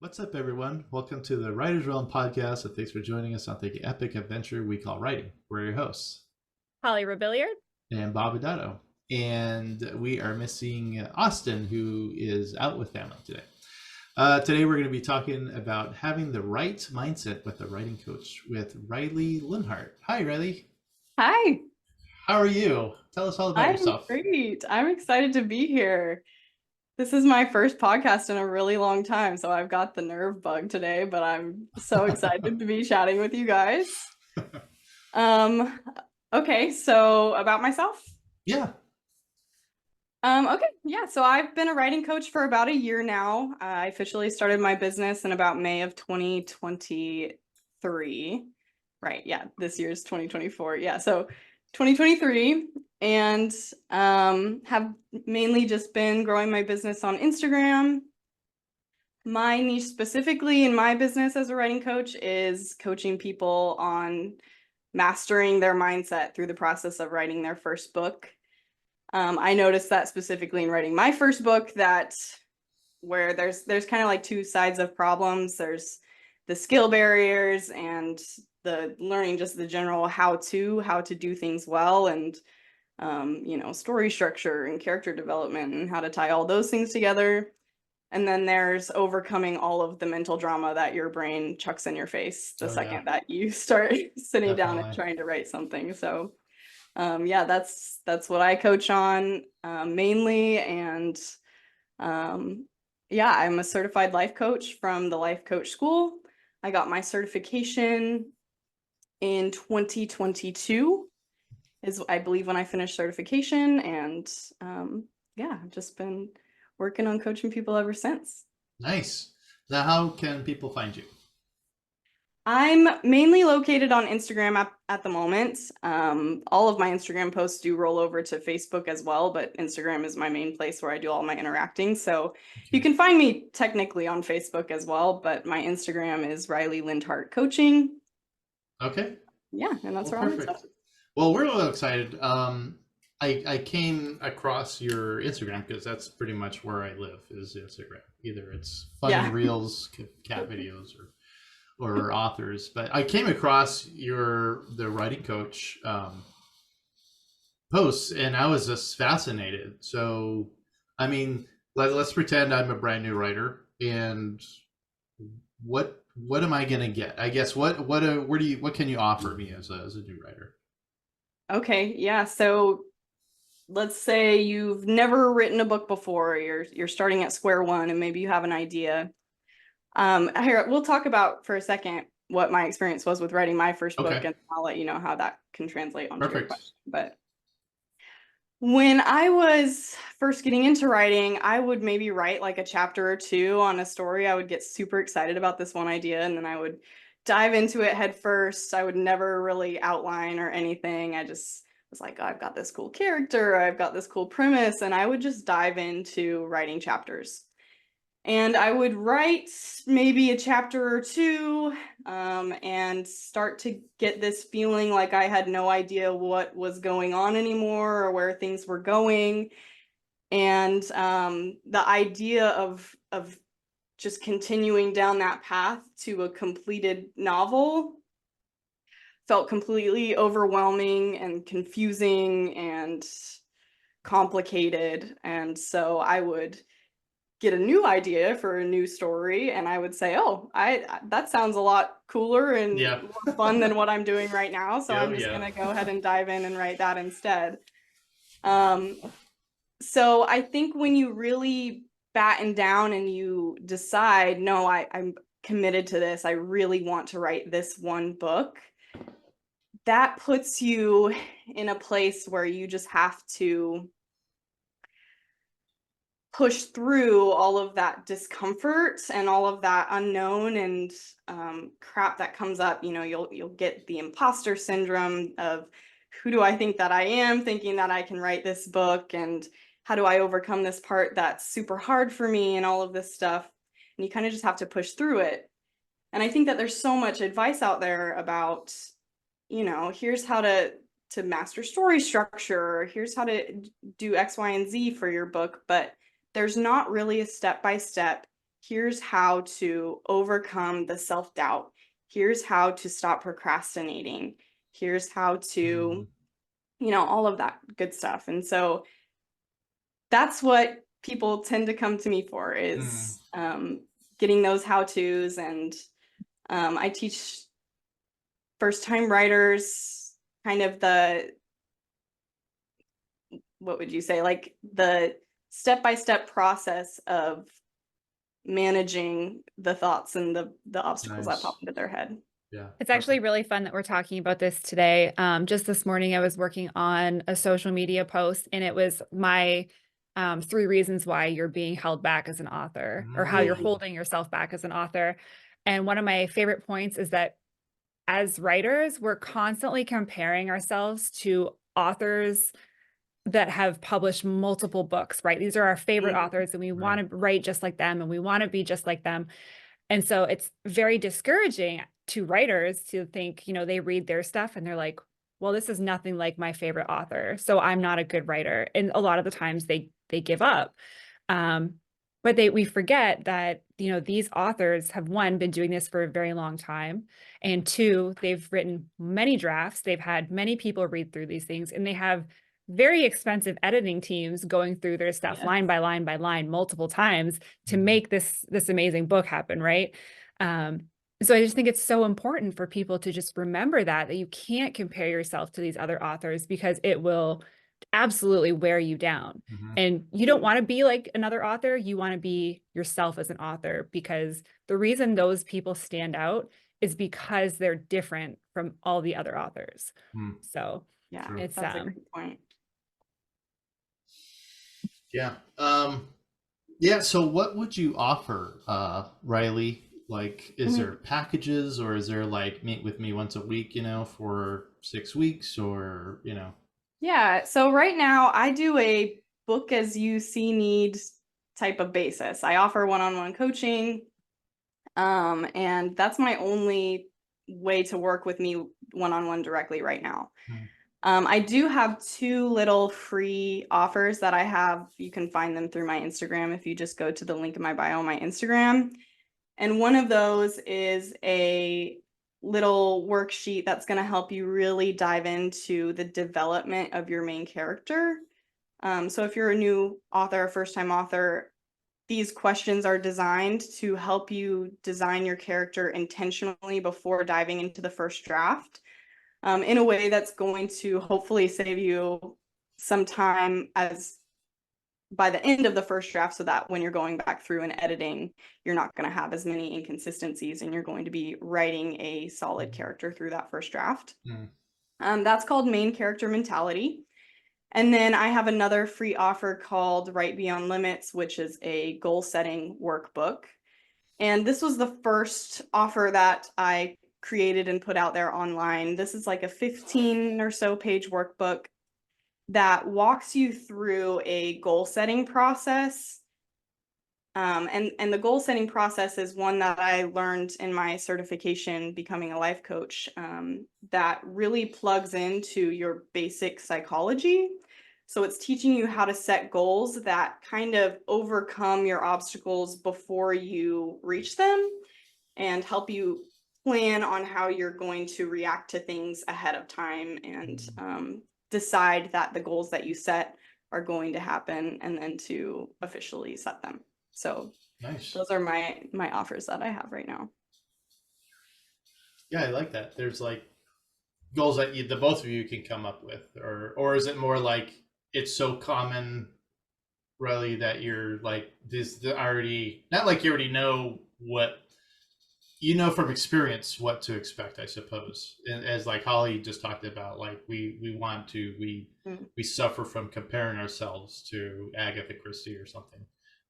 What's up, everyone? Welcome to the Writer's Realm podcast, and thanks for joining us on the epic adventure we call writing. We're your hosts, Holly Rebelliard. and Bob Adato. And we are missing Austin, who is out with family today. Today, we're going to be talking about having the right mindset with a writing coach with Riley Lindhardt. Hi, Riley. Hi, How are you? Tell us all about I'm yourself. great. I'm excited to be here. This is my first podcast in a really long time, so I've got the nerve bug today, but I'm so excited to be chatting with you guys. Um, okay, so about myself. Yeah. So I've been a writing coach for about a year now. I officially started my business in about May of 2023. Right, yeah, this year's 2024. Yeah, so 2023, and have mainly just been growing my business on Instagram. My niche specifically in my business as a writing coach is coaching people on mastering their mindset through the process of writing their first book. I noticed that specifically in writing my first book, that where there's kind of like two sides of problems. There's the skill barriers and the learning just the general how to do things well, and story structure and character development and how to tie all those things together. And then there's overcoming all of the mental drama that your brain chucks in your face the second that you start sitting down and trying to write something. So that's what I coach on mainly. And I'm a certified life coach from the Life Coach School. I got my certification in 2022 is, I believe, when I finished certification. And I've just been working on coaching people ever since. Nice. Now, how can people find you? I'm mainly located on Instagram at the moment. All of my Instagram posts do roll over to Facebook as well, but Instagram is my main place where I do all my interacting. So you can find me technically on Facebook as well, but my Instagram is Riley Lindhardt Coaching. Okay. Yeah, and that's where Perfect. I'm at. Well, we're all excited. I came across your Instagram because that's pretty much where I live, is Instagram. Either it's funny reels, cat videos, or authors. But I came across the writing coach posts, and I was just fascinated. So, I mean, let's pretend I'm a brand new writer, and what am I gonna get? I guess what can you offer me as a new writer? Okay, yeah. So let's say you've never written a book before. You're starting at square one, and maybe you have an idea. Here, we'll talk about for a second what my experience was with writing my first book, and I'll let you know how that can translate onto your question. But when I was first getting into writing, I would maybe write like a chapter or two on a story. I would get super excited about this one idea, and then I would dive into it head first. I would never really outline or anything. I just was like, oh, I've got this cool character, I've got this cool premise, and I would just dive into writing chapters. And I would write maybe a chapter or two and start to get this feeling like I had no idea what was going on anymore or where things were going. And the idea of just continuing down that path to a completed novel felt completely overwhelming and confusing and complicated. And so I would get a new idea for a new story, and I would say, oh, that sounds a lot cooler and more fun than what I'm doing right now, so I'm just gonna go ahead and dive in and write that instead. So I think when you really batten down and you decide, no, I'm committed to this, I really want to write this one book, that puts you in a place where you just have to push through all of that discomfort and all of that unknown and crap that comes up. You'll get the imposter syndrome of, who do I think that I am, thinking that I can write this book, and how do I overcome this part that's super hard for me, and all of this stuff. And you kind of just have to push through it. And I think that there's so much advice out there about, here's how to master story structure, here's how to do X, Y, and Z for your book, but there's not really a step-by-step Here's how to overcome the self-doubt. Here's how to stop procrastinating. Here's how to, Mm, all of that good stuff. And so that's what people tend to come to me for, mm, is getting those how-tos. And I teach first-time writers kind of what would you say, like the step-by-step process of managing the thoughts and the obstacles that pop nice. into their head. Yeah. It's actually really fun that we're talking about this today. Just this morning, I was working on a social media post, and it was my 3 reasons why you're being held back as an author, or how you're Mm, holding yourself back as an author. And one of my favorite points is that as writers, we're constantly comparing ourselves to authors that have published multiple books, right? These are our favorite Mhm. authors, and we right. want to write just like them, and we want to be just like them. And so it's very discouraging to writers to think, they read their stuff and they're like, well, this is nothing like my favorite author, so I'm not a good writer. And a lot of the times they give up. Um, but we forget that, these authors have, one, been doing this for a very long time, and two, they've written many drafts, they've had many people read through these things, and they have very expensive editing teams going through their stuff Yes. line by line by line multiple times to Mhm. make this amazing book happen, right? Um, so I just think it's so important for people to just remember that you can't compare yourself to these other authors, because it will absolutely wear you down. Mhm. And you don't want to be like another author. You want to be yourself as an author, because the reason those people stand out is because they're different from all the other authors. Mm, So Yeah, true. it's that's a great point. Yeah. Yeah. So what would you offer, Riley? Like, is there Mhm. packages, or is there like meet with me once a week, for 6 weeks, or, Yeah, so right now I do a book as you see need type of basis. I offer one-on-one coaching, and that's my only way to work with me one-on-one directly right now. Mm, I do have two little free offers that I have. You can find them through my Instagram if you just go to the link in my bio on my Instagram. And one of those is a little worksheet that's going to help you really dive into the development of your main character. So if you're a new author, a first-time author, these questions are designed to help you design your character intentionally before diving into the first draft, in a way that's going to hopefully save you some time as by the end of the first draft, so that when you're going back through and editing, you're not going to have as many inconsistencies, and you're going to be writing a solid character through that first draft. mm, That's called Main Character Mentality. And then I have another free offer called Write Beyond Limits, which is a goal setting workbook. And this was the first offer that I created and put out there online. This is like a 15 or so page workbook that walks you through a goal setting process. And the goal setting process is one that I learned in my certification becoming a life coach, that really plugs into your basic psychology. So it's teaching you how to set goals that kind of overcome your obstacles before you reach them, and help you plan on how you're going to react to things ahead of time, and mm. decide that the goals that you set are going to happen, and then to officially set them. So Nice. those are my offers that I have right now. Yeah, I like that. There's like goals that the both of you can come up with, or is it more like it's so common, really, that you're like this already, not like you already know what from experience what to expect, I suppose. And as like Holly just talked about, like Mm. we suffer from comparing ourselves to Agatha Christie or something.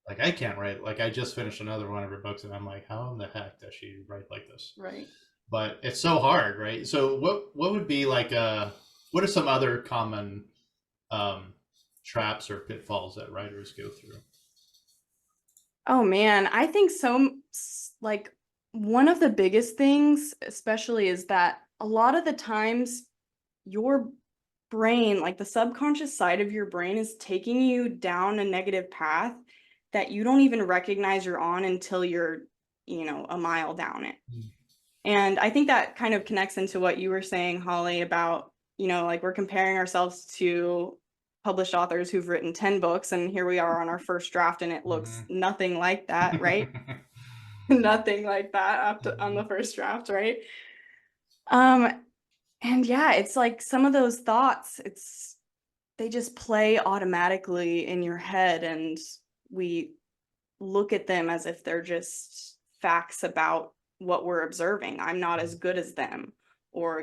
Like, I can't write. Like, I just finished another one of her books, and I'm like, how in the heck does she write like this? Right. But it's so hard, right? So what would be like what are some other common um, traps or pitfalls that writers go through? Oh man, I think so. Like, one of the biggest things, especially, is that a lot of the times your brain, like the subconscious side of your brain, is taking you down a negative path that you don't even recognize you're on until you're, a mile down it. And I think that kind of connects into what you were saying, Holly, about, like we're comparing ourselves to published authors who've written 10 books, and here we are on our first draft and it looks nothing like that, right? Nothing like that on the first draft, right? And yeah, it's like some of those thoughts, they just play automatically in your head, and we look at them as if they're just facts about what we're observing. I'm not as good as them, or,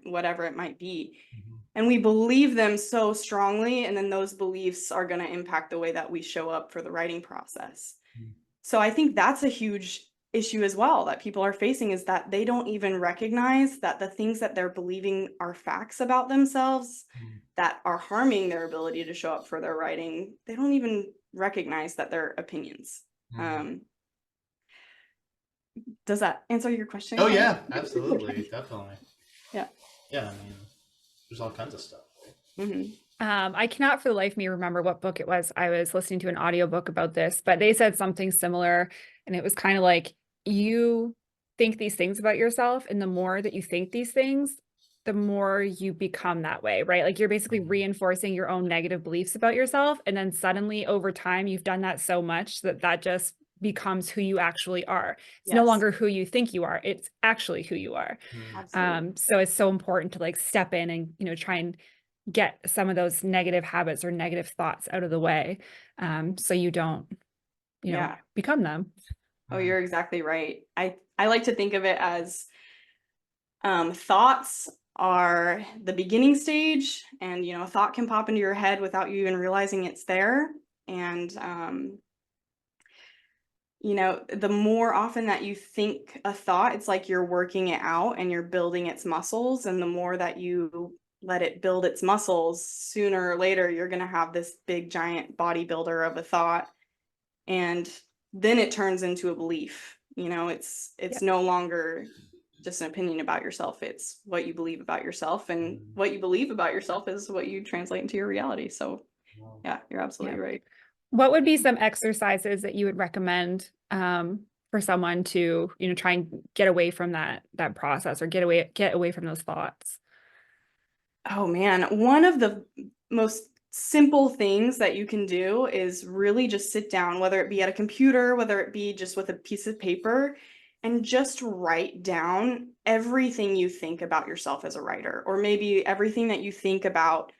whatever it might be. And we believe them so strongly, and then those beliefs are going to impact the way that we show up for the writing process. So I think that's a huge issue as well that people are facing, is that they don't even recognize that the things that they're believing are facts about themselves that are harming their ability to show up for their writing. They don't even recognize that they're opinions. Does that answer your question? Oh yeah, absolutely. Definitely. Yeah. Yeah, I mean, there's all kinds of stuff. I cannot for the life of me remember what book it was. I was listening to an audiobook about this, but they said something similar, and it was kind of like, you think these things about yourself, and the more that you think these things, the more you become that way, right? Like you're basically reinforcing your own negative beliefs about yourself, and then suddenly over time you've done that so much that just becomes who you actually are. It's no longer who you think you are, it's actually who you are. So it's so important to like step in and try and get some of those negative habits or negative thoughts out of the way, so you don't become them. Oh, you're exactly right. I like to think of it as thoughts are the beginning stage, and a thought can pop into your head without you even realizing it's there. And the more often that you think a thought, it's like you're working it out and you're building its muscles. And the more that you let it build its muscles, sooner or later, you're going to have this big, giant bodybuilder of a thought. And then it turns into a belief. It's no longer just an opinion about yourself. It's what you believe about yourself, and what you believe about yourself is what you translate into your reality. So yeah, you're absolutely right. What would be some exercises that you would recommend for someone to, try and get away from that process, or get away from those thoughts? Oh man, one of the most simple things that you can do is really just sit down, whether it be at a computer, whether it be just with a piece of paper, and just write down everything you think about yourself as a writer, or maybe everything that you think about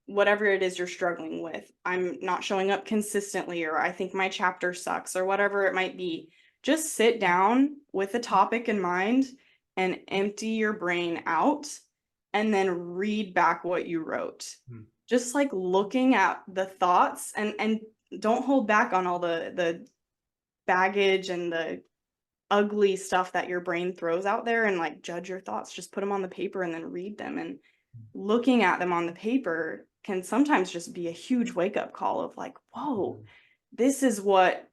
whatever it is you're struggling with. I'm not showing up consistently, or I think my chapter sucks, or whatever it might be. Just sit down with a topic in mind and empty your brain out, and then read back what you wrote. Just like looking at the thoughts, and don't hold back on all the baggage and the ugly stuff that your brain throws out there, and like judge your thoughts. Just put them on the paper and then read them. And looking at them on the paper can sometimes just be a huge wake-up call of like, whoa, this is what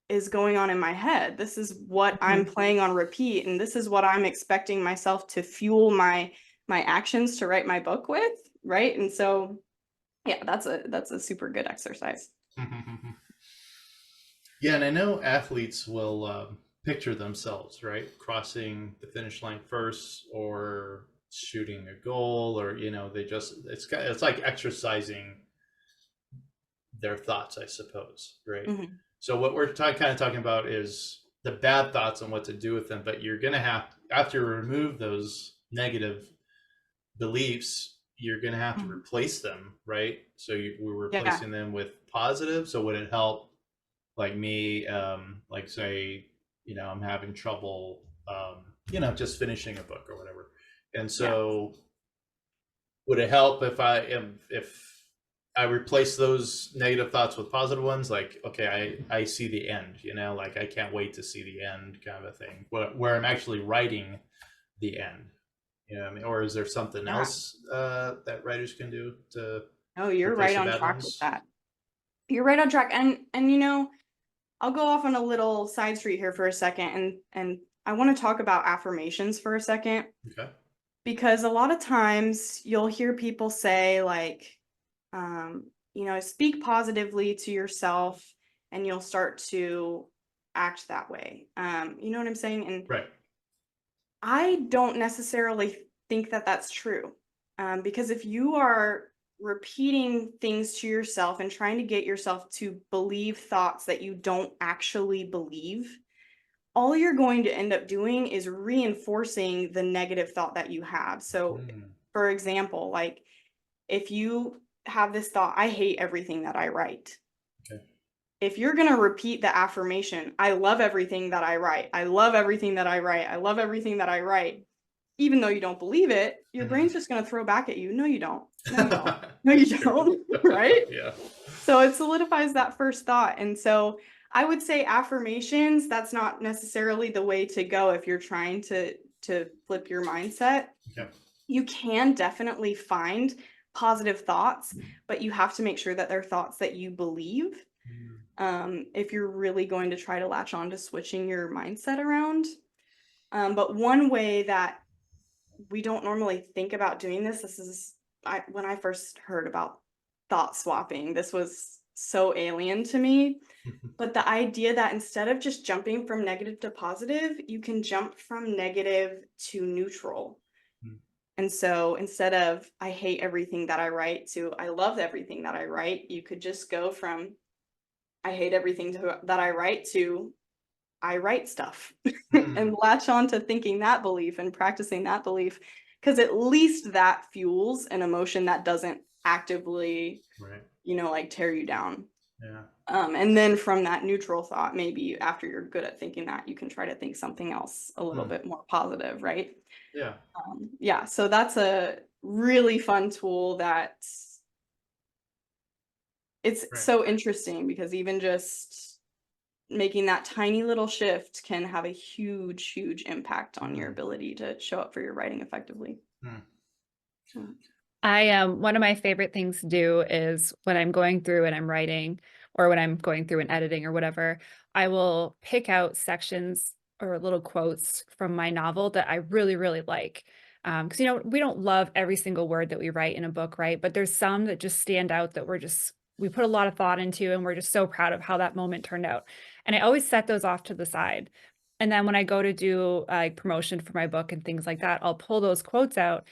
is going on in my head. This is what I'm playing on repeat, and this is what I'm expecting myself to fuel my actions to write my book with, right? And so yeah, that's a super good exercise. Yeah, and I know athletes will picture themselves, right, crossing the finish line first, or shooting a goal, or it's like exercising their thoughts, I suppose, right? So what we're kind of talking about is the bad thoughts and what to do with them, but you're gonna have to remove those negative beliefs. You're gonna have to replace them, right? So we're replacing them with positive. So would it help, like me, like say, I'm having trouble, just finishing a book or whatever, and so would it help if I replace those negative thoughts with positive ones? Like, okay, I see the end, like I can't wait to see the end, kind of a thing, where I'm actually writing the end. I mean, or is there something else that writers can do to? Oh, you're right on track with that. You're right on track, and I'll go off on a little side street here for a second, and I want to talk about affirmations for a second. Okay. Because a lot of times you'll hear people say like, speak positively to yourself, and you'll start to act that way. You know what I'm saying? And Right. I don't necessarily think that that's true. Because if you are repeating things to yourself and trying to get yourself to believe thoughts that you don't actually believe, all you're going to end up doing is reinforcing the negative thought that you have. So, for example, like if you have this thought, I hate everything that I write. Okay. If you're going to repeat the affirmation, I love everything that I write. I love everything that I write. I love everything that I write. Even though you don't believe it, your brain's just going to throw back at you. No, you don't. No, you don't. No, you don't. Right? Yeah. So it solidifies that first thought. And so I would say affirmations, that's not necessarily the way to go if you're trying to flip your mindset. Okay. You can definitely find positive thoughts, but you have to make sure that they're thoughts that you believe. If you're really going to try to latch on to switching your mindset around. But one way that we don't normally think about doing this is when I first heard about thought swapping, this was so alien to me. But the idea that instead of just jumping from negative to positive, you can jump from negative to neutral. And so instead of I hate everything that I write to I love everything that I write, you could just go from I hate everything that I write to I write stuff and latch on to thinking that belief and practicing that belief, because at least that fuels an emotion that doesn't actively, Right. like tear you down. Yeah. And then from that neutral thought, maybe after you're good at thinking that, you can try to think something else a little bit more positive, right? Yeah. Yeah. So that's a really fun tool that it's so interesting because even just making that tiny little shift can have a huge, huge impact on your ability to show up for your writing effectively. One of my favorite things to do is when I'm going through and I'm writing, or when I'm going through and editing or whatever, I will pick out sections or little quotes from my novel that I really, really like. Because, we don't love every single word that we write in a book, right? But there's some that just stand out that we put a lot of thought into, and we're just so proud of how that moment turned out. And I always set those off to the side. And then when I go to do promotion for my book and things like that, I'll pull those quotes out,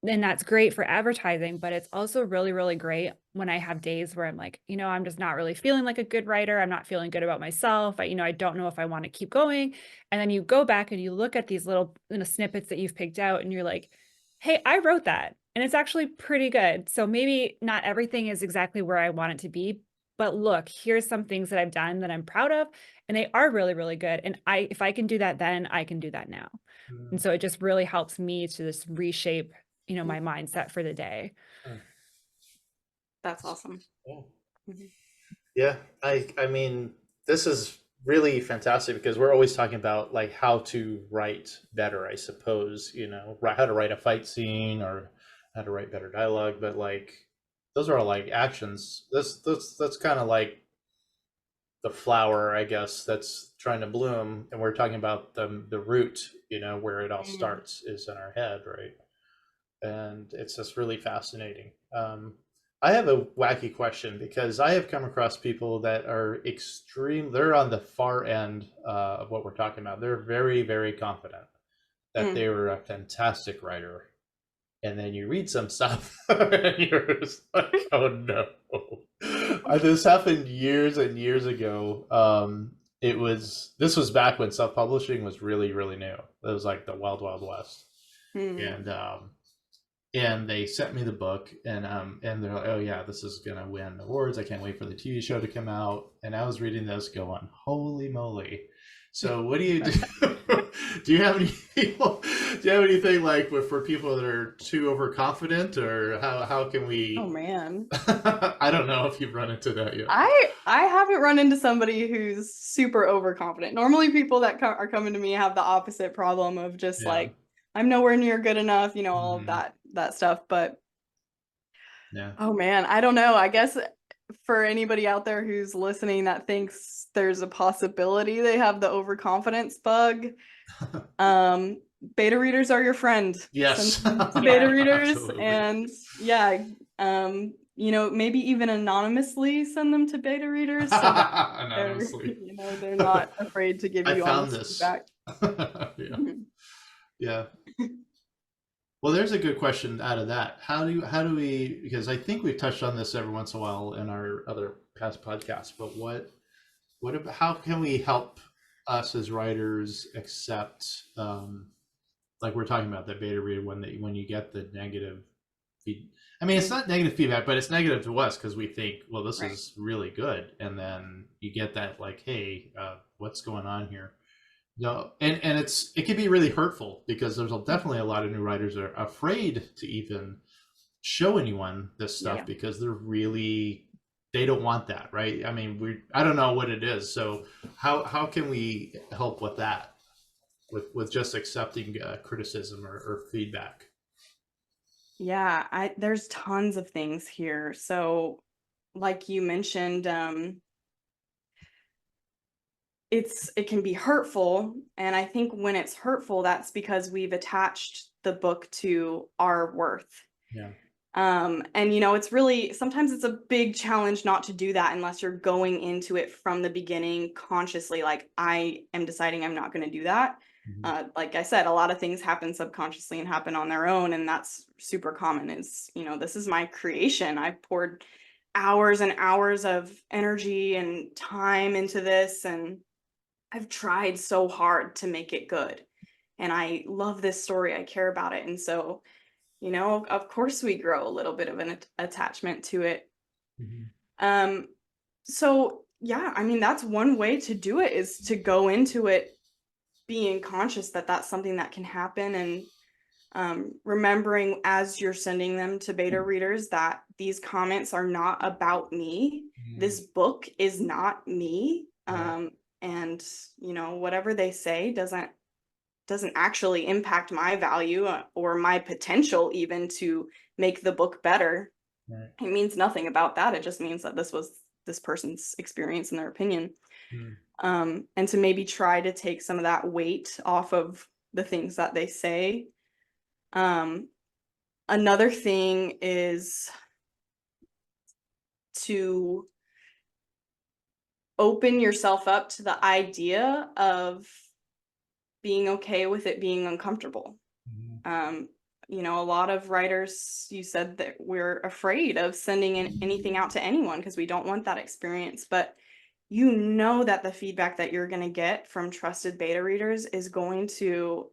and that's great for advertising, but it's also really, really great when I have days where I'm like, I'm just not really feeling like a good writer. I'm not feeling good about myself. I don't know if I want to keep going. And then you go back and you look at these little snippets that you've picked out and you're like, hey, I wrote that. And it's actually pretty good. So maybe not everything is exactly where I want it to be, but look, here's some things that I've done that I'm proud of, and they are really, really good. And if I can do that then, I can do that now. And so it just really helps me to just reshape my mindset for the day. That's awesome. Yeah. I mean, this is really fantastic because we're always talking about like how to write better, I suppose, how to write a fight scene or how to write better dialogue, but like those are all like actions. That's kind of like the flower, I guess, that's trying to bloom, and we're talking about the root, where it all starts is in our head, right? And it's just really fascinating. I have a wacky question because I have come across people that are they're on the far end of what we're talking about. They're very, very confident that they were a fantastic writer. And then you read some stuff and you're just like, oh no. This happened years and years ago. This was back when self-publishing was really, really new. It was like the wild, wild west. And they sent me the book, and they're like, oh yeah, this is gonna win awards. I can't wait for the TV show to come out. And I was reading this going, holy moly. So what do you do? Do you have any people, do you have anything like for people that are too overconfident, or how can we? Oh man. I don't know if you've run into that yet. I haven't run into somebody who's super overconfident. Normally people that are coming to me have the opposite problem of just like, I'm nowhere near good enough, all of that stuff. But oh man, I don't know. I guess for anybody out there who's listening that thinks there's a possibility they have the overconfidence bug, beta readers are your friend. Yes. Beta readers. And maybe even anonymously send them to beta readers so that they're, Anonymously. they're not afraid to give I you found honest this. feedback. Yeah. Mhm. Yeah. Well, there's a good question out of that. How do we, because I think we've touched on this every once in a while in our other past podcasts, but what about, how can we help us as writers accept, like we're talking about that beta reader when you get the negative feed. I mean, it's not negative feedback, but it's negative to us because we think, well, this Right. is really good, and then you get that like, hey, what's going on here? No, and it can be really hurtful because there's definitely a lot of new writers that are afraid to even show anyone this stuff Yeah. because they don't want that, right? I mean, I don't know what it is. So how can we help with that? With just accepting criticism or feedback? Yeah, there's tons of things here. So, like you mentioned, it can be hurtful, and I think when it's hurtful, that's because we've attached the book to our worth. Yeah. And it's really sometimes it's a big challenge not to do that unless you're going into it from the beginning consciously, like I am deciding I'm not going to do that. Mhm. Like I said, a lot of things happen subconsciously and happen on their own, and that's super common. Is this is my creation. I've poured hours and hours of energy and time into this, and I've tried so hard to make it good. And I love this story. I care about it. And so of course we grow a little bit of an attachment to it. Mhm. Um, so yeah, I mean, that's one way to do it, is to go into it being conscious that that's something that can happen, and remembering as you're sending them to beta readers that these comments are not about me. Mhm. This book is not me. Right. And whatever they say doesn't actually impact my value, or my potential even to make the book better. Right. It means nothing about that. It just means that this was this person's experience and their opinion. Mm. And to maybe try to take some of that weight off of the things that they say. Another thing is to open yourself up to the idea of being okay with it being uncomfortable. Mhm. A lot of writers, you said that we're afraid of sending anything out to anyone because we don't want that experience. But that the feedback that you're going to get from trusted beta readers is going to,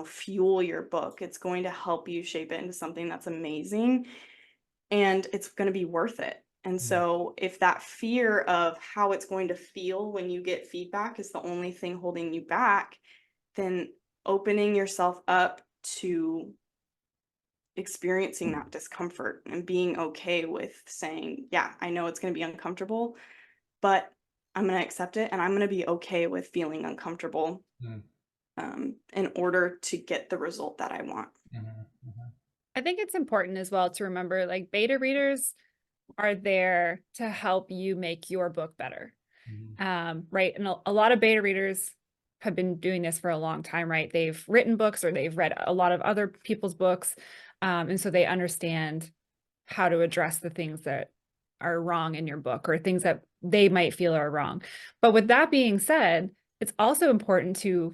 fuel your book. It's going to help you shape it into something that's amazing, and it's going to be worth it. And Mm. so if that fear of how it's going to feel when you get feedback is the only thing holding you back, then opening yourself up to experiencing that discomfort and being okay with saying, yeah, I know it's going to be uncomfortable, but I'm going to accept it, and I'm going to be okay with feeling uncomfortable Mm. in order to get the result that I want. Mhm. Mhm. I think it's important as well to remember, like, beta readers are there to help you make your book better. Mhm. Right. And a lot of beta readers have been doing this for a long time, right? They've written books or they've read a lot of other people's books. And so they understand how to address the things that are wrong in your book or things that they might feel are wrong. But with that being said, it's also important to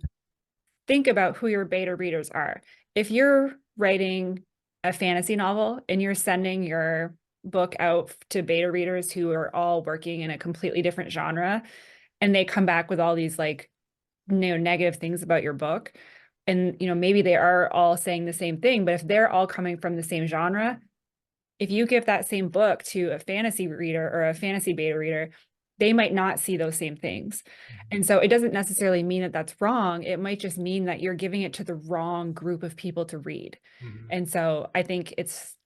think about who your beta readers are. If you're writing a fantasy novel and you're sending your book out to beta readers who are all working in a completely different genre, and they come back with all these like negative things about your book, and maybe they are all saying the same thing, but if they're all coming from the same genre, if you give that same book to a fantasy reader or a fantasy beta reader, they might not see those same things. And so it doesn't necessarily mean that that's wrong. It might just mean that you're giving it to the wrong group of people to read. Mhm. And so I think it's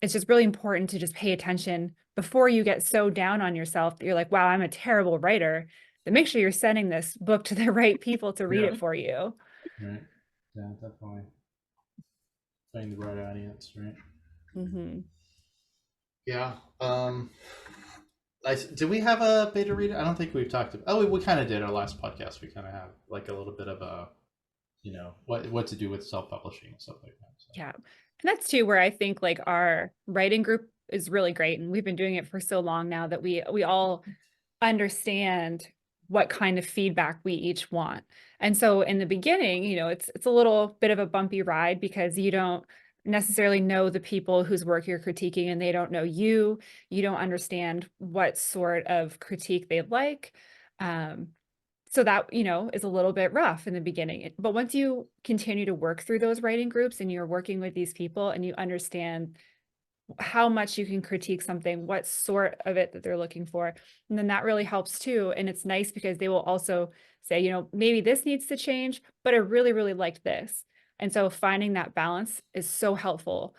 just really important to just pay attention before you get so down on yourself that you're like, wow, I'm a terrible writer. Then make sure you're sending this book to the right people to read Yeah. it for you. Right. Yeah, definitely. Find the right audience, right? Mhm. Yeah. Did we have a beta reader? I don't think we've talked about. Oh, we kind of did our last podcast. We kind of have like a little bit of a, what to do with self-publishing and stuff like that. So. Yeah. that's too where I think like our writing group is really great. And we've been doing it for so long now that we all understand what kind of feedback we each want. And so in the beginning, it's a little bit of a bumpy ride because you don't necessarily know the people whose work you're critiquing and they don't know you. You don't understand what sort of critique they like. Um, so that, is a little bit rough in the beginning. But once you continue to work through those writing groups and you're working with these people and you understand how much you can critique something, what sort of it that they're looking for. And then that really helps too. And it's nice because they will also say, maybe this needs to change, but I really, really liked this. And so finding that balance is so helpful.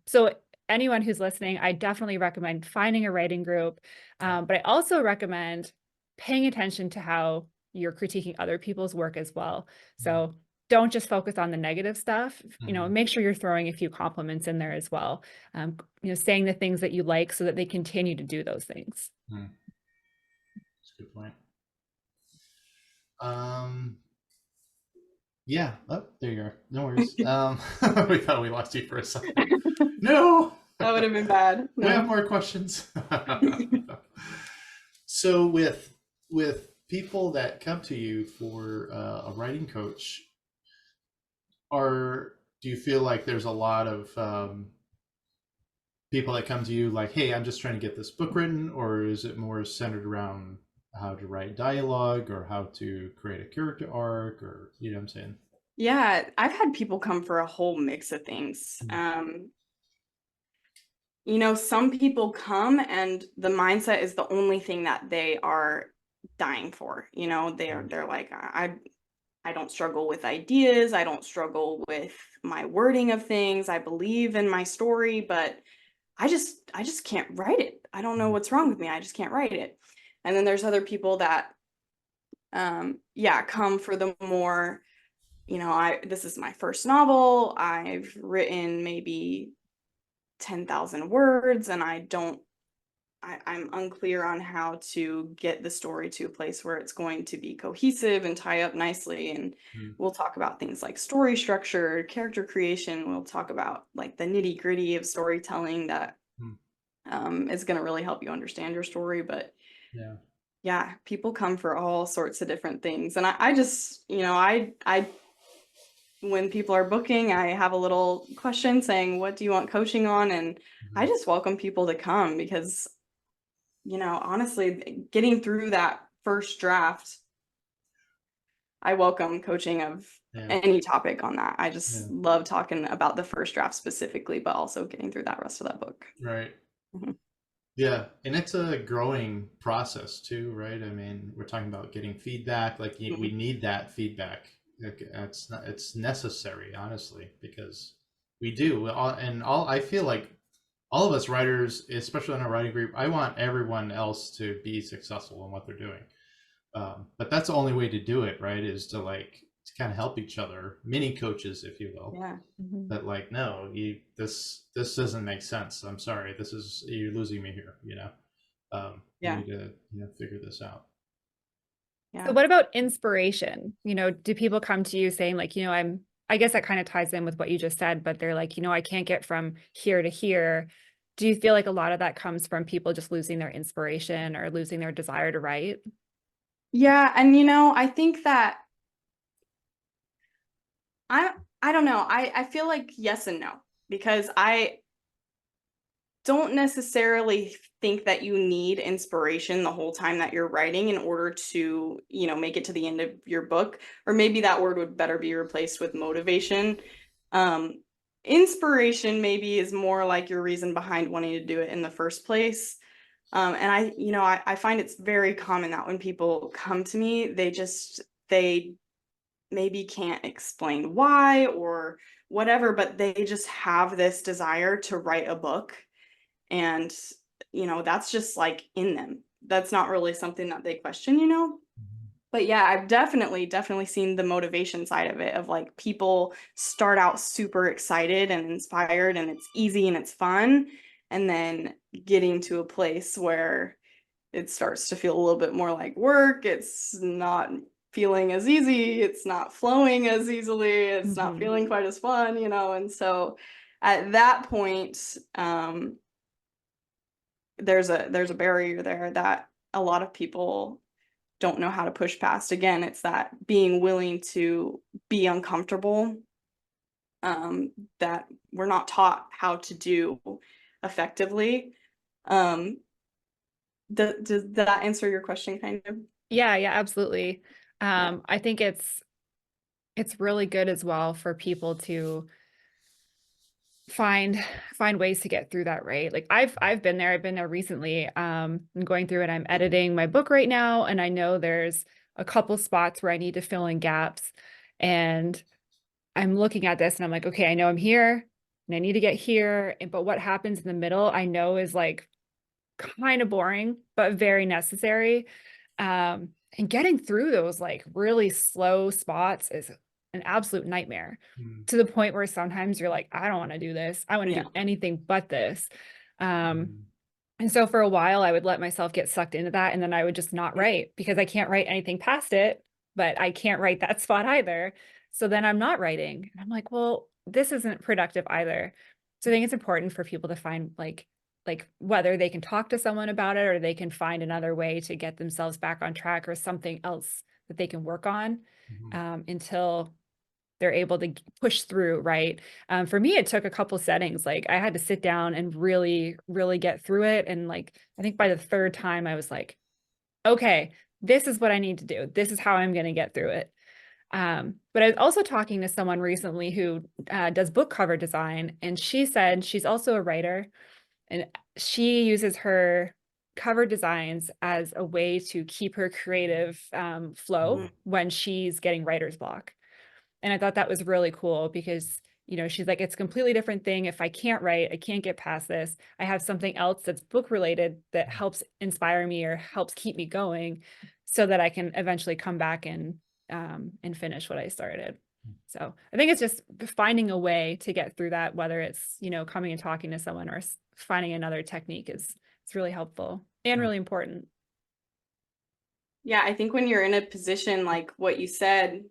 So anyone who's listening, I definitely recommend finding a writing group. But I also recommend paying attention to how you're critiquing other people's work as well. So don't just focus on the negative stuff, make sure you're throwing a few compliments in there as well. Saying the things that you like so that they continue to do those things. That's a good point. Yeah. Oh, there you are. No worries. We thought we lost you for a second. No. That would have been bad. No. We have more questions. So with people that come to you for a writing coach, do you feel like there's a lot of people that come to you like, hey, I'm just trying to get this book written, or is it more centered around how to write dialogue or how to create a character arc, or what I'm saying? Yeah, I've had people come for a whole mix of things. Some people come and the mindset is the only thing that they are dying for. They're like, I don't struggle with ideas. I don't struggle with my wording of things. I believe in my story, but I just can't write it. I don't know what's wrong with me. I just can't write it. And then there's other people that, come for the more, this is my first novel. I've written maybe 10,000 words and I'm unclear on how to get the story to a place where it's going to be cohesive and tie up nicely. And we'll talk about things like story structure, character creation. We'll talk about like the nitty gritty of storytelling that is going to really help you understand your story. But yeah, people come for all sorts of different things. And I just, when people are booking, I have a little question saying, what do you want coaching on? And I just welcome people to come because honestly, getting through that first draft, I welcome coaching of any topic on that. I just love talking about the first draft specifically, but also getting through that rest of that book. Right. Yeah. And it's a growing process too, right? I mean, we're talking about getting feedback. Like we need that feedback. It's necessary, honestly, because we do. I feel like all of us writers, especially in our writing group, I want everyone else to be successful in what they're doing. But that's the only way to do it, right? Is to kind of help each other, mini coaches, if you will. Yeah. That no, this doesn't make sense. I'm sorry, you're losing me here. You need to figure this out. Yeah. So what about inspiration? Do people come to you saying like, I guess that kind of ties in with what you just said, but they're like, I can't get from here to here. Do you feel like a lot of that comes from people just losing their inspiration or losing their desire to write? Yeah. And, I think that I don't know. I feel like yes and no, because I don't necessarily think that you need inspiration the whole time that you're writing in order to, make it to the end of your book, or maybe that word would better be replaced with motivation. Inspiration maybe is more like your reason behind wanting to do it in the first place. And I find it's very common that when people come to me, they maybe can't explain why or whatever, but they just have this desire to write a book. And, that's just like in them. That's not really something that they question, But yeah, I've definitely seen the motivation side of it, of like people start out super excited and inspired and it's easy and it's fun. And then getting to a place where it starts to feel a little bit more like work. It's not feeling as easy. It's not flowing as easily. It's not feeling quite as fun, And so at that point, there's a barrier there that a lot of people don't know how to push past. Again, it's that being willing to be uncomfortable, that we're not taught how to do effectively. Does that answer your question kind of? Yeah, yeah, absolutely. I think it's really good as well for people to find ways to get through that, right? Like I've been there. I've been there recently. I'm going through it. I'm editing my book right now, and I know there's a couple spots where I need to fill in gaps. And I'm looking at this and I'm like, okay, I know I'm here and I need to get here. But what happens in the middle, I know is like kind of boring, but very necessary. And getting through those like really slow spots is an absolute nightmare, to the point where sometimes you're like, I don't want to do this. I want to do anything but this. And so for a while, I would let myself get sucked into that. And then I would just not write, because I can't write anything past it, but I can't write that spot either. So then I'm not writing. And I'm like, well, this isn't productive either. So I think it's important for people to find like whether they can talk to someone about it, or they can find another way to get themselves back on track, or something else that they can work on, until they're able to push through, right? For me, it took a couple settings. Like I had to sit down and really, really get through it. And like, I think by the third time I was like, okay, this is what I need to do. This is how I'm going to get through it. But I was also talking to someone recently who does book cover design, and she said she's also a writer, and she uses her cover designs as a way to keep her creative flow when she's getting writer's block. And I thought that was really cool, because, you know, she's like, it's a completely different thing. If I can't write, I can't get past this, I have something else that's book related that helps inspire me or helps keep me going, so that I can eventually come back and finish what I started. So I think it's just finding a way to get through that, whether it's, you know, coming and talking to someone, or finding another technique it's really helpful and really important. Yeah, I think when you're in a position like what you said,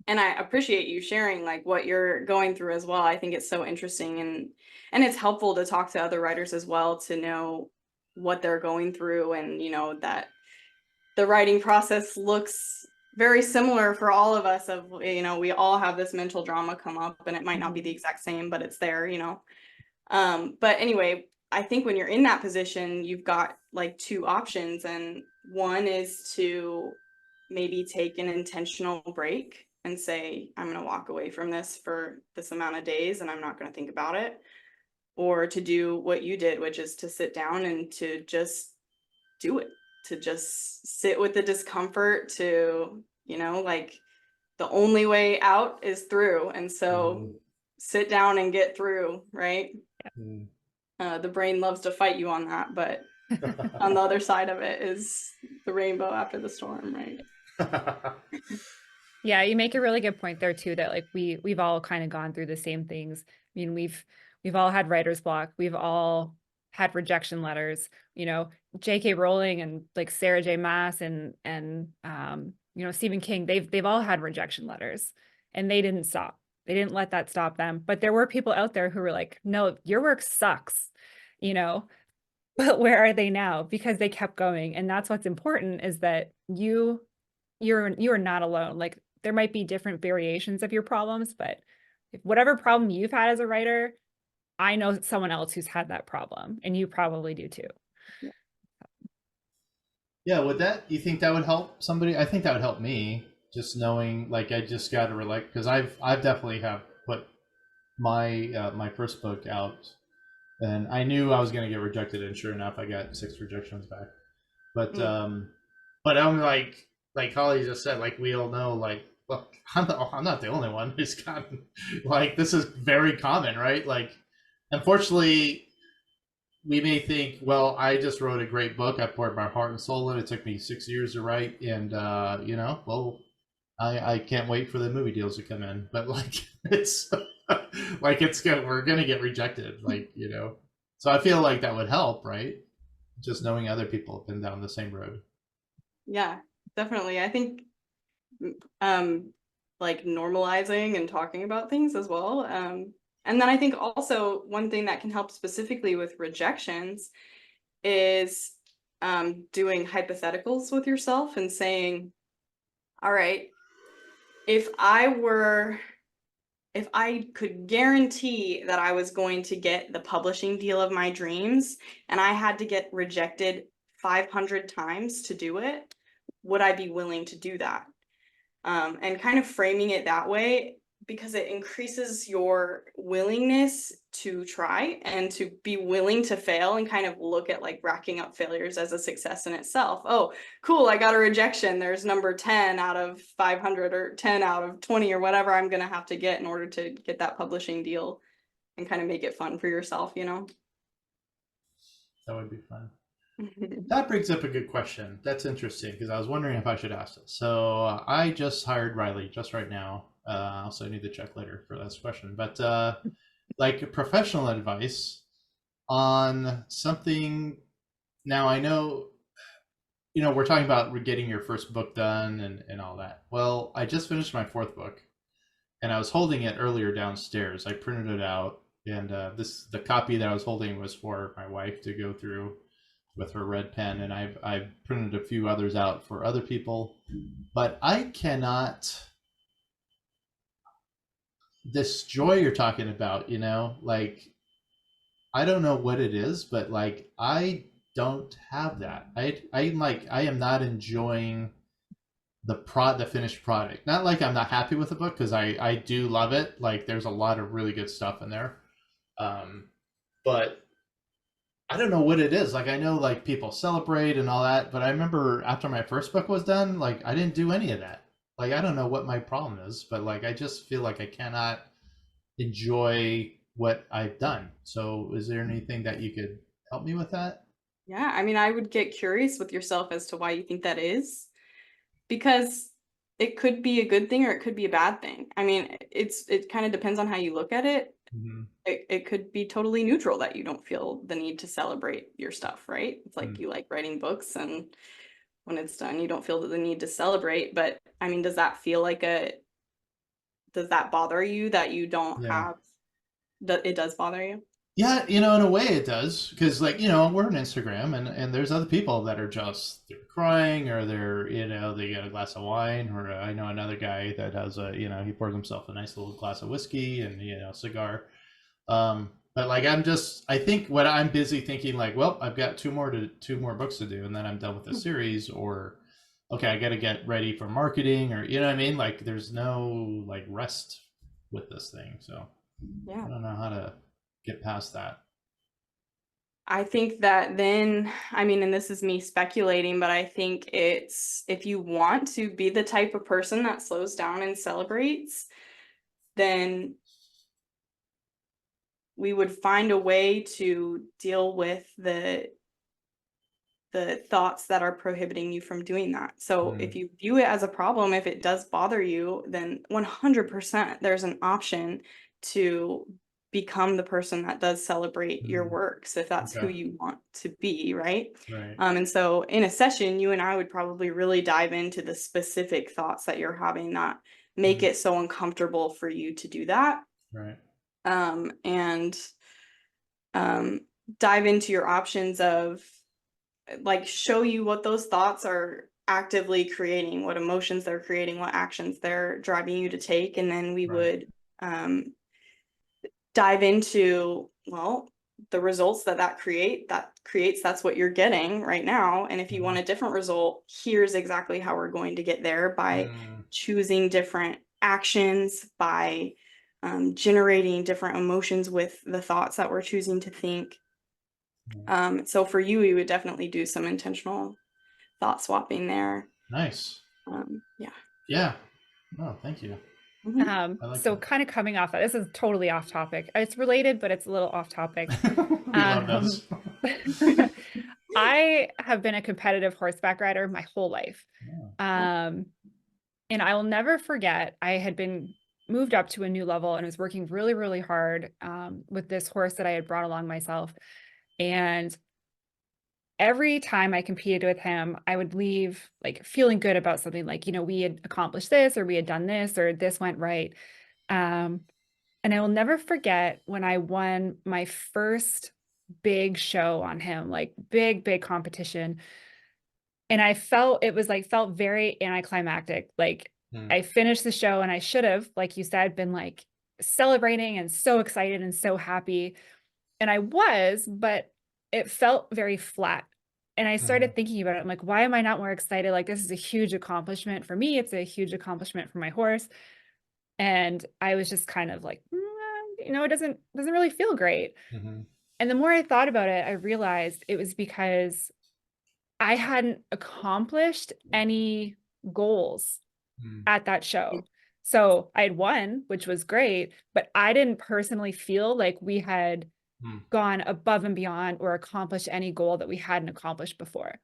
and I appreciate you sharing like what you're going through as well. I think it's so interesting, and it's helpful to talk to other writers as well, to know what they're going through, and you know that the writing process looks very similar for all of us. Of, you know, we all have this mental drama come up, and it might not be the exact same, but it's there, you know. But anyway, I think when you're in that position, you've got like two options, and one is to maybe take an intentional break and say, I'm going to walk away from this for this amount of days and I'm not going to think about it. Or to do what you did, which is to sit down and to just do it, to just sit with the discomfort, to, you know, like the only way out is through. And so sit down and get through, right? The brain loves to fight you on that, but on the other side of it is the rainbow after the storm, right? Yeah, you make a really good point there too, that like we've all kind of gone through the same things. I mean, we've all had writer's block. We've all had rejection letters, you know, J.K. Rowling and like Sarah J. Maas and you know, Stephen King, they've all had rejection letters, and they didn't stop. They didn't let that stop them. But there were people out there who were like, no, your work sucks, you know. But where are they now? Because they kept going. And that's what's important, is that you are not alone. Like there might be different variations of your problems, but if whatever problem you've had as a writer, I know someone else who's had that problem, and you probably do too. Yeah, would that, you think that would help somebody? I think that would help me, just knowing, like, I just got to relate, because I've definitely have put my my first book out, and I knew I was going to get rejected, and sure enough, I got 6 rejections back. But I'm like Holly just said, like we all know, like, look, I'm not the only one who's gotten, like, this is very common, right? Like, unfortunately, we may think, well, I just wrote a great book. I poured my heart and soul in. It took me 6 years to write, and you know, well, I can't wait for the movie deals to come in. But like, it's like it's good. We're gonna get rejected, like, you know. So I feel like that would help, right? Just knowing other people have been down the same road. Yeah, definitely. I think like normalizing and talking about things as well. And then I think also one thing that can help specifically with rejections is doing hypotheticals with yourself and saying, all right, if I could guarantee that I was going to get the publishing deal of my dreams and I had to get rejected 500 times to do it, would I be willing to do that? And kind of framing it that way, because it increases your willingness to try and to be willing to fail and kind of look at like racking up failures as a success in itself. Oh, cool, I got a rejection. There's number 10 out of 500 or 10 out of 20 or whatever I'm going to have to get in order to get that publishing deal, and kind of make it fun for yourself, you know? That would be fun. That brings up a good question. That's interesting because I was wondering if I should ask this. So I just hired Riley just right now. Also, I need to check later for this question. But like professional advice on something. Now I know, we're talking about getting your first book done and all that. Well, I just finished my fourth book, and I was holding it earlier downstairs. I printed it out, and the copy that I was holding was for my wife to go through with her red pen, and I've printed a few others out for other people, but I cannot, this joy you're talking about, like, I don't know what it is, but like I don't have that. I am not enjoying the finished product. Not like I'm not happy with the book, because I do love it. Like there's a lot of really good stuff in there. But I don't know what it is. Like I know like people celebrate and all that, but I remember after my first book was done, like I didn't do any of that. Like I don't know what my problem is, but like I just feel like I cannot enjoy what I've done. So is there anything that you could help me with that? Yeah, I mean, I would get curious with yourself as to why you think that is, because it could be a good thing or it could be a bad thing. I mean, it kind of depends on how you look at it. Mm-hmm. It could be totally neutral that you don't feel the need to celebrate your stuff, right? It's like Mm. you like writing books, and when it's done, you don't feel the need to celebrate. But I mean, does that bother you that you don't Yeah. have, that it does bother you? Yeah, in a way it does, because like we're on Instagram, and there's other people that are just they're crying, or they're they get a glass of wine, or I know another guy that has he pours himself a nice little glass of whiskey and cigar. But like I think what I'm busy thinking, like, well, I've got two more books to do, and then I'm done with the series, or okay, I got to get ready for marketing, or what I mean. Like there's no like rest with this thing, so Yeah. I don't know how to get past that. I think that then, I mean, and this is me speculating, but I think it's, if you want to be the type of person that slows down and celebrates, then we would find a way to deal with the thoughts that are prohibiting you from doing that. So if you view it as a problem, if it does bother you, then 100% there's an option to become the person that does celebrate your works, if that's who Okay. you want to be, right? Right. And so in a session, you and I would probably really dive into the specific thoughts that you're having that make it so uncomfortable for you to do that. Right. And dive into your options of, like, show you what those thoughts are actively creating, what emotions they're creating, what actions they're driving you to take. And then we would dive into, well, the results that creates, that's what you're getting right now. And if you want a different result, here's exactly how we're going to get there, by choosing different actions, by generating different emotions with the thoughts that we're choosing to think. So for you, we would definitely do some intentional thought swapping there. Nice. Yeah. Yeah. Oh, thank you. Mhm. I like So that. kind of coming off that, this is totally off topic. It's related, but it's a little off topic. We love those. I have been a competitive horseback rider my whole life. And I will never forget, I had been moved up to a new level and was working really, really hard with this horse that I had brought along myself. And every time I competed with him, I would leave like feeling good about something, like, we had accomplished this, or we had done this, or this went right. And I will never forget when I won my first big show on him, like big competition. And I felt it was like felt very anticlimactic. Like Mm, I finished the show and I should have, like you said, been like celebrating and so excited and so happy. And I was, but it felt very flat. And I mhm, started thinking about it. I'm like, why am I not more excited? Like, this is a huge accomplishment for me. It's a huge accomplishment for my horse. And I was just kind of like, it doesn't really feel great. mhm, And the more I thought about it, I realized it was because I hadn't accomplished any goals mm, at that show. So I had won, which was great, but I didn't personally feel like we had mm, gone above and beyond or accomplished any goal that we hadn't accomplished before.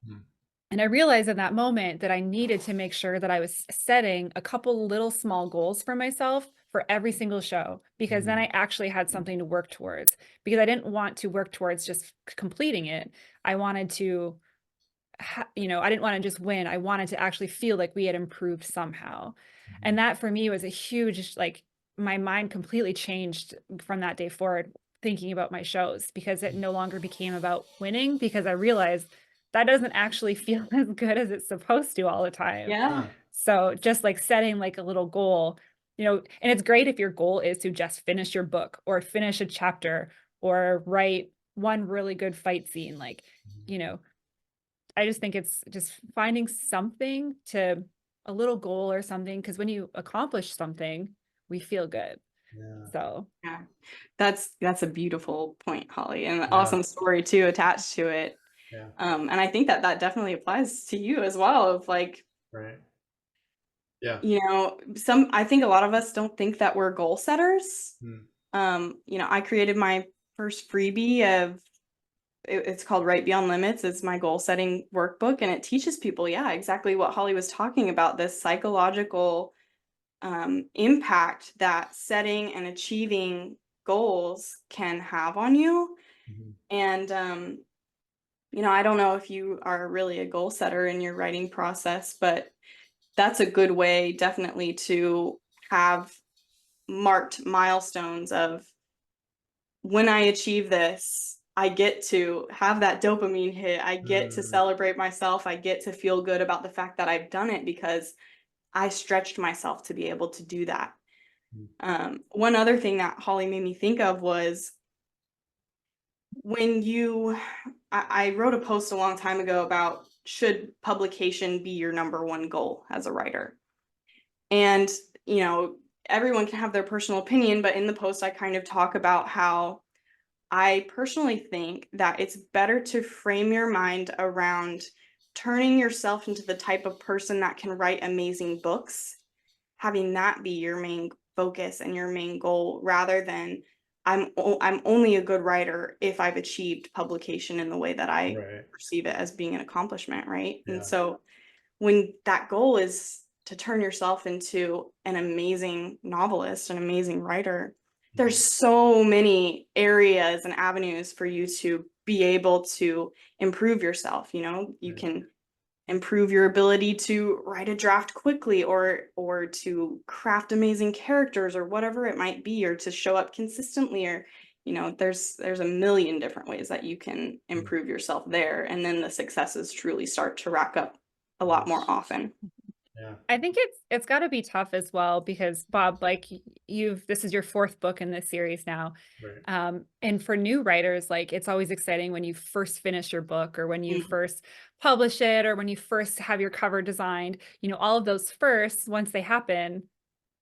mm, And I realized in that moment that I needed to make sure that I was setting a couple little small goals for myself for every single show, because then I mm, actually had something to work towards, because I didn't want to work towards just completing it. I wanted to, I didn't want to just win. I wanted to actually feel like we had improved somehow. And mhm, that for me was a huge, like, my mind completely changed from that day forward, thinking about my shows, because it no longer became about winning, because I realized that doesn't actually feel as good as it's supposed to all the time. Yeah. huh, So just like setting like a little goal, and it's great if your goal is to just finish your book or finish a chapter or write one really good fight scene. Like, mhm, you know, I just think it's just finding something to a little goal or something, because when you accomplish something, we feel good. yeah, So Yeah. That's a beautiful point, Holly, and an yeah, awesome story too attached to it. yeah, And I think that that definitely applies to you as well, of like, right, yeah, I think a lot of us don't think that we're goal setters. mm, I created my first freebie of it's called Right Beyond Limits. It's my goal setting workbook, and it teaches people, yeah, exactly what Holly was talking about, this psychological impact that setting and achieving goals can have on you. mhm, And I don't know if you are really a goal setter in your writing process, but that's a good way definitely to have marked milestones of, when I achieve this, I get to have that dopamine hit. I get to mm, celebrate myself. I get to feel good about the fact that I've done it because I stretched myself to be able to do that. mm, One other thing that Holly made me think of was when I wrote a post a long time ago about, should publication be your number one goal as a writer? And, you know, everyone can have their personal opinion, but in the post, I kind of talk about how I personally think that it's better to frame your mind around turning yourself into the type of person that can write amazing books, having that be your main focus and your main goal, rather than I'm only a good writer if I've achieved publication in the way that I right, perceive it as being an accomplishment, right? And yeah, so when that goal is to turn yourself into an amazing novelist, an amazing writer, there's mhm, so many areas and avenues for you to be able to improve yourself. You right, can improve your ability to write a draft quickly, or to craft amazing characters, or whatever it might be, or to show up consistently, or there's a million different ways that you can mm, improve yourself there, and then the successes truly start to rack up a lot mhm, more often. yeah, I think it's got to be tough as well, because Bob, like, this is your fourth book in this series now. right, And for new writers, like, it's always exciting when you first finish your book, or when you Mm. first publish it, or when you first have your cover designed. All of those firsts, once they happen,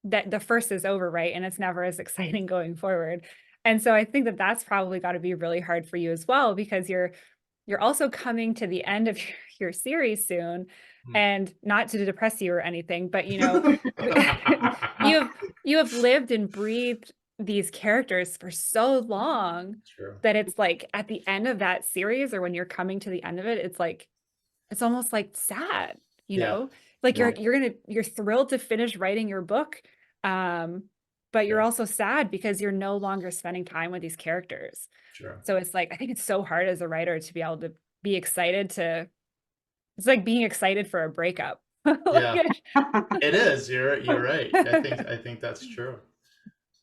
that the first is over, right? And it's never as exciting going forward. And so I think that that's probably got to be really hard for you as well, because you're also coming to the end of your series soon. mm. And not to depress you or anything, but you have you have lived and breathed these characters for so long, True, that it's like at the end of that series, or when you're coming to the end of it, it's like it's almost like sad, you yeah, know? Like yeah, you're thrilled to finish writing your book, but you're yeah, also sad because you're no longer spending time with these characters. true, So it's like, I think it's so hard as a writer to be able to be excited to it's like being excited for a breakup. yeah, Like, it is, you're right, I think that's true,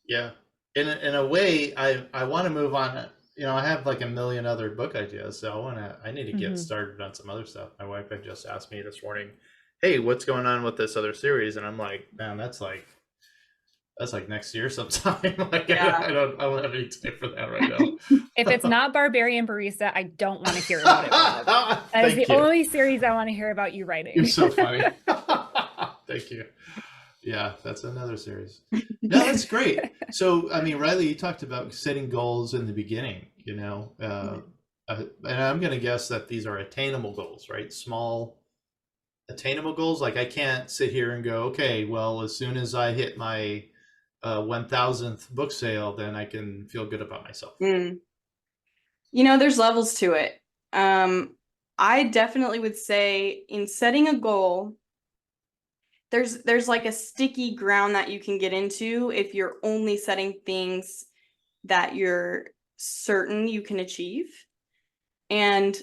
Yeah. In a way, I want to move on. You know, I have like a million other book ideas, so I need to get Mhm. started on some other stuff. My wife had just asked me this morning, "Hey, what's going on with this other series?" And I'm like, "Man, that's like next year sometime. Like Yeah. I don't have any time for that right now." If it's not Barbarian Barista, I don't want to hear about it, Bob. That is the Thank you. only series I want to hear about you You're writing. so funny. Thank you. Yeah, that's another series. No, that's great. So, I mean, Riley, you talked about setting goals in the beginning, you know, and I'm going to guess that these are attainable goals, right? Small, attainable goals. Like I can't sit here and go, okay, well, as soon as I hit my 1000th book sale, then I can feel good about myself. Mm. You know, there's levels to it. I definitely would say in setting a goal, there's like a sticky ground that you can get into if you're only setting things that you're certain you can achieve. And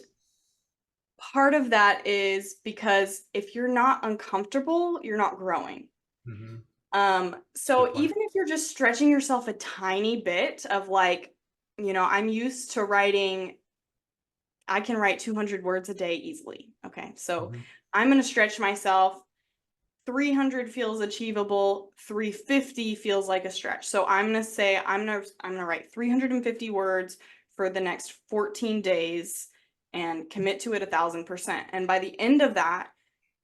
part of that is because if you're not uncomfortable, you're not growing. Mm-hmm. So Good point. even if you're just stretching yourself a tiny bit of like, you know, I'm used to writing, I can write 200 words a day easily. Okay. So Mm-hmm. I'm going to stretch myself. 300 feels achievable. 350 feels like a stretch. So I'm going to say I'm going to write 350 words for the next 14 days and commit to it 1000%. And by the end of that,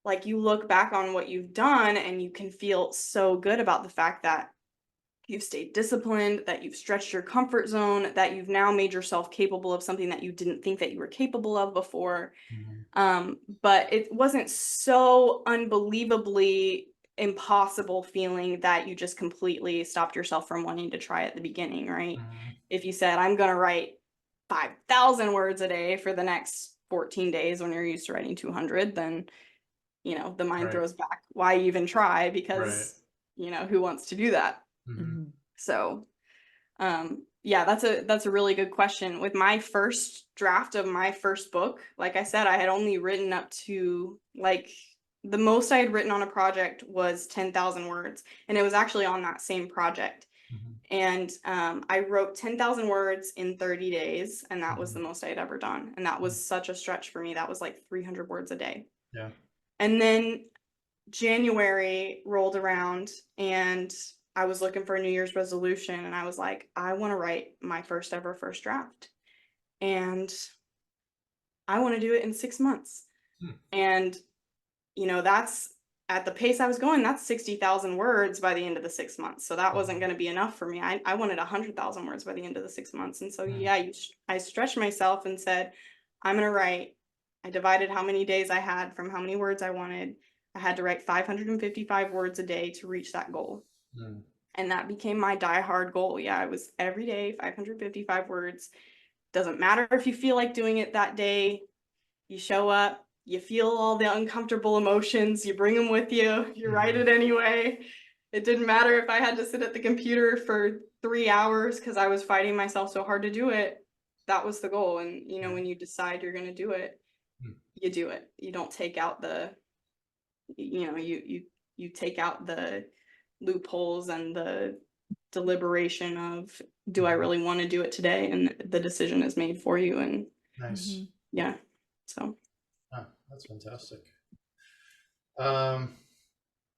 like you look back on what you've done and you can feel so good about the fact that you've stayed disciplined, that you've stretched your comfort zone, that you've now made yourself capable of something that you didn't think that you were capable of before. But it wasn't so unbelievably impossible feeling that you just completely stopped yourself from wanting to try at the beginning, right? Mm-hmm. If you said, I'm going to write 5,000 words a day for the next 14 days when you're used to writing 200, then, you know, the mind Right. throws back. Why even try? Right. Because, you know, who wants to do that? Mm-hmm. Mhm. So yeah, that's a really good question. With my first draft of my first book, like I said, I had only written up to like the most I had written on a project was 10,000 words, and it was actually on that same project. Mm-hmm. And I wrote 10,000 words in 30 days, and that was Mm-hmm. the most I had ever done. And that was such a stretch for me. That was like 300 words a day. Yeah. And then January rolled around and I was looking for a New Year's resolution and I was like, I want to write my first ever first draft. And I want to do it in 6 months. Hmm. And, you know, that's at the pace I was going, that's 60,000 words by the end of the 6 months. So that wasn't going to be enough for me. I wanted 100,000 words by the end of the 6 months. And so, Hmm. yeah, I stretched myself and said, I'm going to write. I divided how many days I had from how many words I wanted. I had to write 555 words a day to reach that goal. Hmm. And that became my die-hard goal. Yeah, it was every day, 555 words. Doesn't matter if you feel like doing it that day. You show up, you feel all the uncomfortable emotions, you bring them with you, you write Mm-hmm. it anyway. It didn't matter if I had to sit at the computer for 3 hours because I was fighting myself so hard to do it. That was the goal. And, you know, Yeah. when you decide you're going to do it, Hmm. you do it. You don't take out the, you know, you take out the loopholes and the deliberation of, do I Mm-hmm. really want to do it today? And the decision is made for you. And Nice. Mhm. yeah, so. Ah, that's fantastic. Um,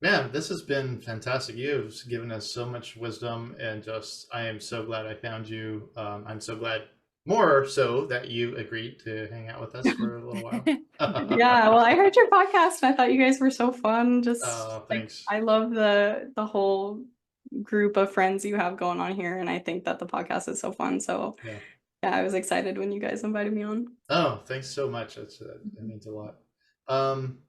Man, this has been fantastic. You've given us so much wisdom, and just I am so glad I found you. I'm so glad, more so, that you agreed to hang out with us for a little while. Yeah, well, I heard your podcast and I thought you guys were so fun. Just like Thanks. I love the whole group of friends you have going on here, and I think that the podcast is so fun. So Yeah. yeah, I was excited when you guys invited me on. Oh, thanks so much. That means a lot. Um,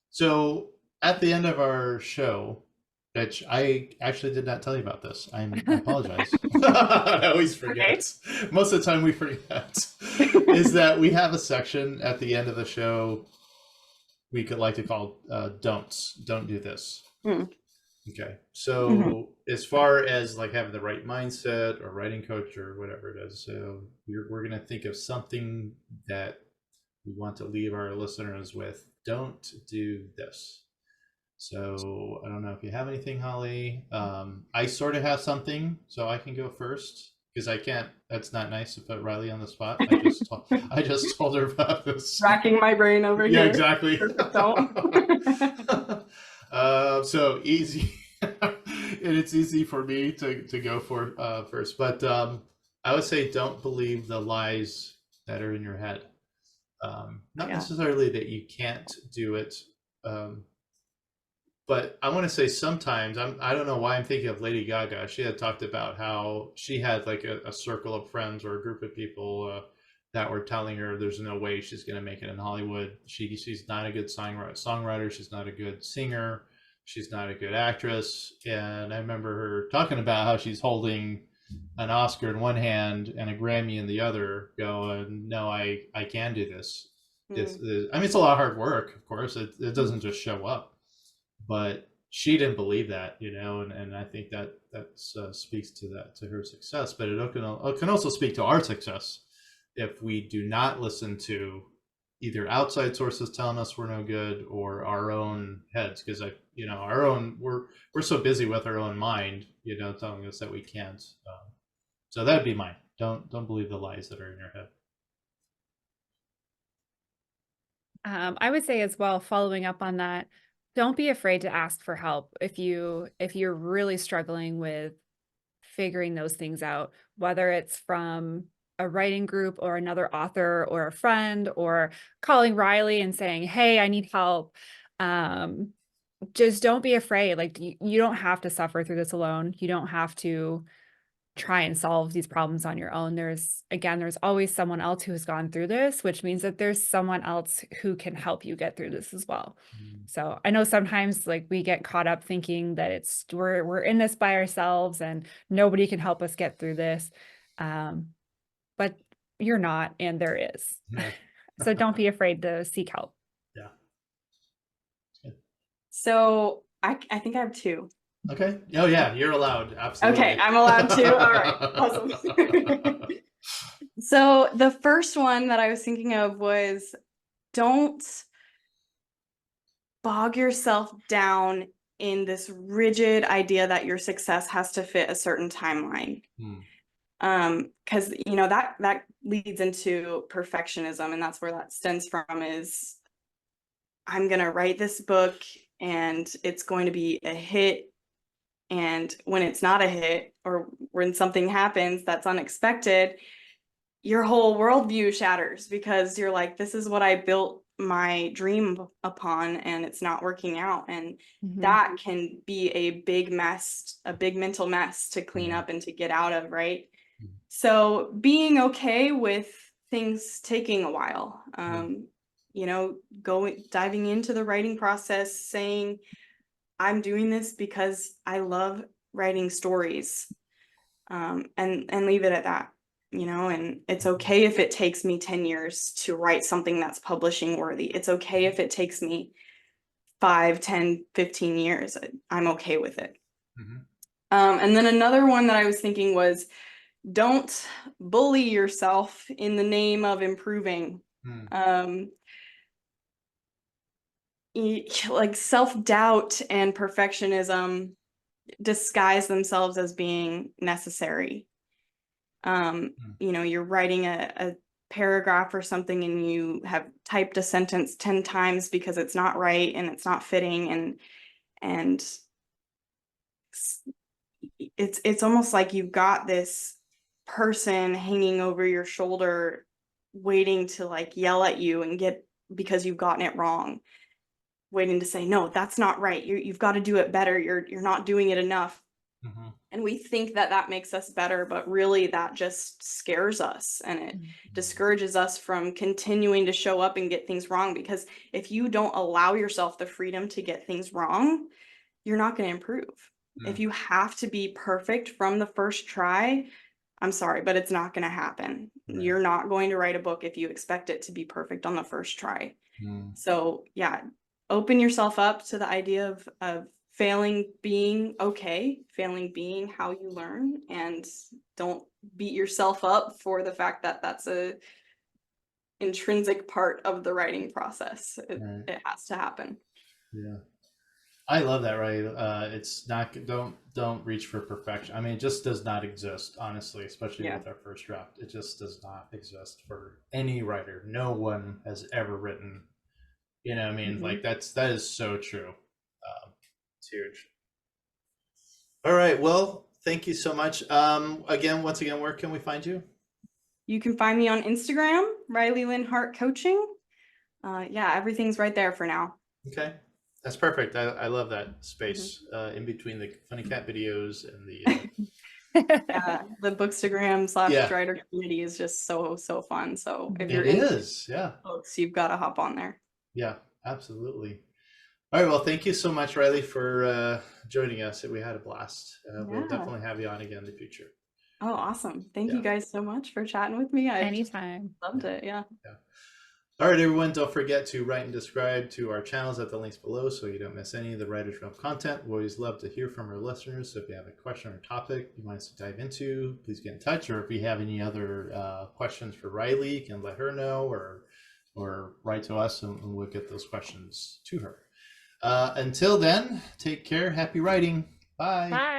so at the end of our show, which I actually did not tell you about this. I apologize. I always Okay. forget. Most of the time we forget. Is that we have a section at the end of the show we could like to call don'ts. Don't do this. Hmm. Okay. Mhm. So as far as like having the right mindset or writing coach or whatever it is, so we're going to think of something that we want to leave our listeners with. Don't do this. So I don't know if you have anything, Holly. I sort of have something, so I can go first because I can't. That's not nice to put Riley on the spot. I just told her about this. Racking my brain over Yeah, here. exactly. Perfect, don't. So easy, and it's easy for me to go for first. But I would say don't believe the lies that are in your head. Not necessarily that you can't do it, but I want to say sometimes I don't know why I'm thinking of Lady Gaga. She had talked about how she had like a circle of friends or a group of people that were telling her there's no way she's going to make it in Hollywood. She's not a good songwriter. She's not a good singer. She's not a good actress. And I remember her talking about how she's holding an Oscar in one hand and a Grammy in the other, going, "No, I can do this." I mean, it's a lot of hard work, of course. It doesn't just show up, but she didn't believe that, and I think that speaks to her success. But it can also speak to our success if we do not listen to either outside sources telling us we're no good or our own heads, because our own we're so busy with our own mind, telling us that we can't. So that'd be mine. Don't believe the lies that are in your head. I would say as well, following up on that, don't be afraid to ask for help if you're really struggling with figuring those things out, whether it's from a writing group or another author or a friend, or calling Riley and saying, "Hey, I need help." Just don't be afraid. Like you don't have to suffer through this alone. You don't have to try and solve these problems on your own. There's always someone else who has gone through this, which means that there's someone else who can help you get through this as well. So I know sometimes like we get caught up thinking that we're in this by ourselves and nobody can help us get through this. But you're not, and there is. Yeah. So don't be afraid to seek help. Yeah. So I think I have two. Okay. Oh yeah, you're allowed. Absolutely. Okay, I'm allowed to. All right. Awesome. So the first one that I was thinking of was, don't bog yourself down in this rigid idea that your success has to fit a certain timeline. Because that leads into perfectionism, and that's where that stems from. Is I'm gonna write this book and it's going to be a hit, and when it's not a hit, or when something happens that's unexpected, your whole worldview shatters, because you're like, this is what I built my dream upon and it's not working out. And that can be a big mess, a big mental mess to clean up and to get out of, right? So being okay with things taking a while, diving into the writing process, saying, I'm doing this because I love writing stories, and leave it at that, and it's okay if it takes me 10 years to write something that's publishing worthy. It's okay if it takes me 5, 10, 15 years. I'm okay with it. And then another one that I was thinking was, don't bully yourself in the name of improving. Like self-doubt and perfectionism disguise themselves as being necessary. You're writing a paragraph or something and you have typed a sentence 10 times because it's not right and it's not fitting, and it's almost like you've got this person hanging over your shoulder waiting to like yell at you and because you've gotten it wrong, waiting to say, no, that's not right. You've got to do it better. You're not doing it enough. And we think that makes us better, but really that just scares us, and it discourages us from continuing to show up and get things wrong. Because if you don't allow yourself the freedom to get things wrong, you're not going to improve. If you have to be perfect from the first try, I'm sorry, but it's not going to happen. You're not going to write a book if you expect it to be perfect on the first try. So yeah, open yourself up to the idea of failing being okay, failing being how you learn, and don't beat yourself up for the fact that that's a intrinsic part of the writing process. It has to happen. Yeah. I love that, right? It's not, don't reach for perfection. I mean, it just does not exist, honestly, especially Yeah. with our first draft. It just does not exist for any writer. No one has ever written, you know, what I mean, like that is so true. It's huge. All right. Well, thank you so much. Once again, where can we find you? You can find me on Instagram, Riley Lindhardt Coaching. Yeah, everything's right there for now. Okay. That's perfect. I love that space in between the funny cat videos and the Yeah, the Bookstagram / Yeah. writer community is just so fun. So if it you're into is. Yeah. books, you've got to hop on there. Yeah, absolutely. All right. Well, thank you so much, Riley, for joining us. We had a blast. We'll Yeah. definitely have you on again in the future. Oh, awesome. Thank Yeah. you guys so much for chatting with me. I just Anytime. loved it. Yeah. All right, everyone, don't forget to write and subscribe to our channels at the links below so you don't miss any of the Writer's Room content. We always love to hear from our listeners. So if you have a question or topic you want us to dive into, please get in touch. Or if you have any other questions for Riley, you can let her know or write to us and we'll get those questions to her. Until then, take care. Happy writing. Bye. Bye.